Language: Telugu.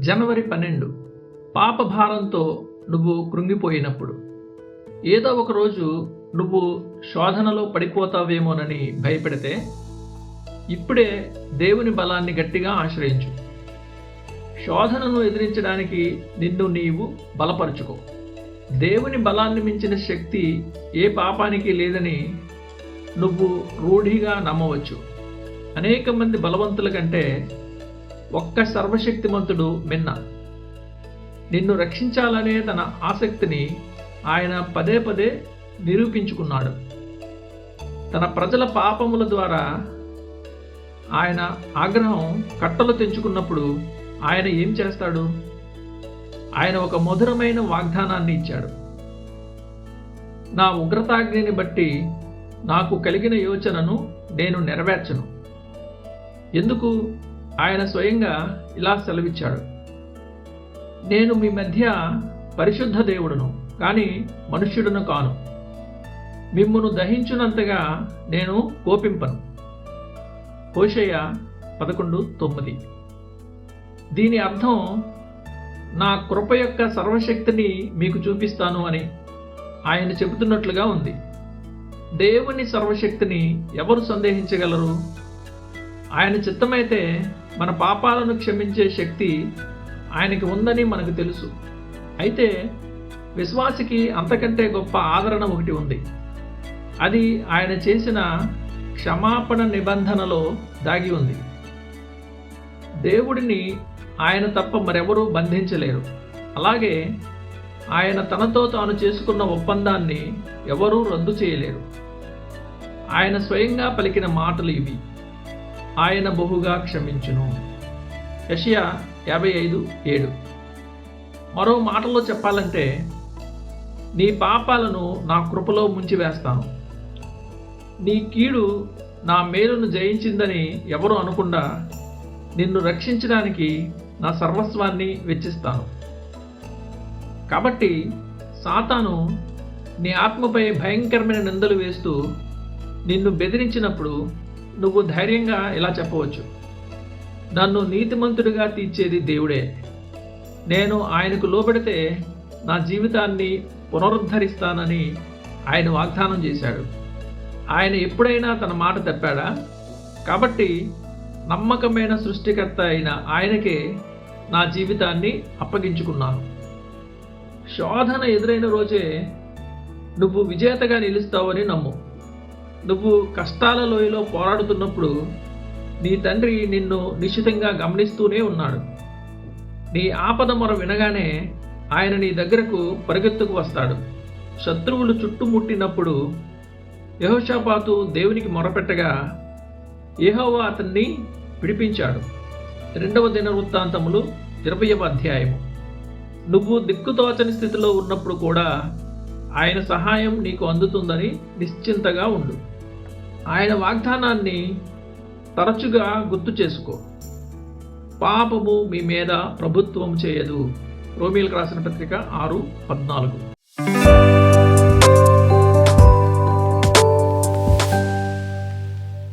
జనవరి 12 పాప భారంతో నువ్వు కృంగిపోయినప్పుడు, ఏదో ఒక రోజు నువ్వు శోధనలో పడిపోతావేమోనని భయపెడితే, ఇప్పుడే దేవుని బలాన్ని గట్టిగా ఆశ్రయించు. శోధనను ఎదిరించడానికి నిన్ను నీవు బలపరుచుకో. దేవుని బలాన్ని మించిన శక్తి ఏ పాపానికి లేదని నువ్వు రూఢిగా నమ్మవచ్చు. అనేక మంది బలవంతుల కంటే ఒక్క సర్వశక్తిమంతుడు మిన్న. నిన్ను రక్షించాలనే తన ఆసక్తిని ఆయన పదే పదే నిరూపించుకున్నాడు. తన ప్రజల పాపముల ద్వారా ఆయన ఆగ్రహం కట్టలు తెంచుకున్నప్పుడు ఆయన ఏం చేస్తాడు? ఆయన ఒక మధురమైన వాగ్దానాన్ని ఇచ్చాడు. నా ఉగ్రతాగ్నిని బట్టి నాకు కలిగిన యోచనను నేను నెరవేర్చను. ఎందుకు? ఆయన స్వయంగా ఇలా సెలవిచ్చాడు, నేను మీ మధ్య పరిశుద్ధ దేవుడును, కానీ మనుష్యుడును కాను. మిమ్మును దహించునంతగా నేను కోపింపను. హోషేయ 11:9. దీని అర్థం, నా కృప యొక్క సర్వశక్తిని మీకు చూపిస్తాను అని ఆయన చెబుతున్నట్లుగా ఉంది. దేవుని సర్వశక్తిని ఎవరు సందేహించగలరు? ఆయన చిత్తమైతే మన పాపాలను క్షమించే శక్తి ఆయనకి ఉందని మనకు తెలుసు. అయితే విశ్వాసికి అంతకంటే గొప్ప ఆదరణ ఒకటి ఉంది. అది ఆయన చేసిన క్షమాపణ నిబంధనలో దాగి ఉంది. దేవుడిని ఆయన తప్ప మరెవరూ బంధించలేరు. అలాగే ఆయన తనతో తాను చేసుకున్న ఒప్పందాన్ని ఎవరూ రద్దు చేయలేరు. ఆయన స్వయంగా పలికిన మాటలు ఇవి, ఆయన బహుగా క్షమించును. యెషయా 55:7. మరో మాటలో చెప్పాలంటే, నీ పాపాలను నా కృపలో ముంచివేస్తాను. నీ కీడు నా మేలును జయించిందని ఎవరు అనకుండా నిన్ను రక్షించడానికి నా సర్వస్వాన్ని వెచ్చిస్తాను. కాబట్టి సాతాను నీ ఆత్మపై భయంకరమైన నిందలు వేస్తూ నిన్ను బెదిరించినప్పుడు నువ్వు ధైర్యంగా ఇలా చెప్పవచ్చు, నన్ను నీతిమంతుడిగా తీర్చేది దేవుడే. నేను ఆయనకు లోబడితే నా జీవితాన్ని పునరుద్ధరిస్తానని ఆయన వాగ్దానం చేశాడు. ఆయన ఎప్పుడైనా తన మాట తప్పాడా? కాబట్టి నమ్మకమైన సృష్టికర్త అయిన ఆయనకే నా జీవితాన్ని అప్పగించుకున్నాను. శోధన ఎదురైన రోజే నువ్వు విజేతగా నిలుస్తావని నమ్ము. నువ్వు కష్టాల లోయలో పోరాడుతున్నప్పుడు నీ తండ్రి నిన్ను నిశ్చితంగా గమనిస్తూనే ఉన్నాడు. నీ ఆపద మొర వినగానే ఆయన నీ దగ్గరకు పరిగెత్తుకు వస్తాడు. శత్రువులు చుట్టుముట్టినప్పుడు యెహోషాపాతు దేవునికి మొరపెట్టగా యెహోవా అతన్ని విడిపించాడు. 2వ దినవృత్తాంతములు 20వ అధ్యాయము. నువ్వు దిక్కుతోచని స్థితిలో ఉన్నప్పుడు కూడా ఆయన సహాయం నీకు అందుతుందని నిశ్చింతగా ఉండు. ఆయన వాగ్దానాన్ని తరచుగా గుర్తు చేసుకో. పాపము మీ మీద ప్రభుత్వం చేయదు. రోమీయులకు రాసిన పత్రిక 6:14.